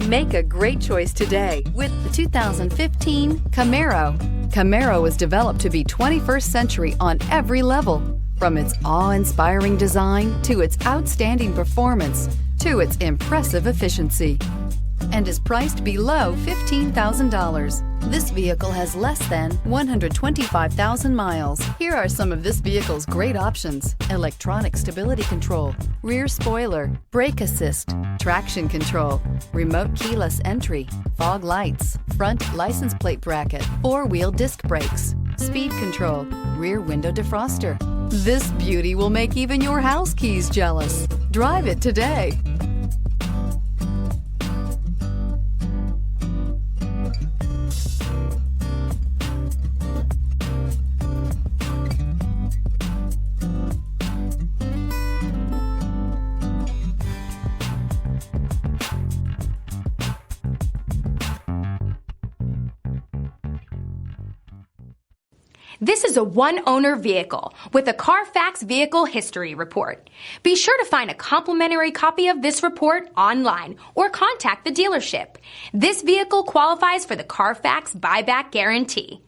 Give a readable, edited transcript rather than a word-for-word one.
Make a great choice today with the 2015 Camaro. Camaro was developed to be 21st century on every level, from its awe-inspiring design to its outstanding performance to its impressive efficiency, and is priced below $15,000. This vehicle has less than 125,000 miles. Here are some of this vehicle's great options: electronic stability control, rear spoiler, brake assist, traction control, remote keyless entry, fog lights, front license plate bracket, four-wheel disc brakes, speed control, rear window defroster. This beauty will make even your house keys jealous. Drive it today. This is a one-owner vehicle with a Carfax Vehicle History Report. Be sure to find a complimentary copy of this report online or contact the dealership. This vehicle qualifies for the Carfax Buyback Guarantee.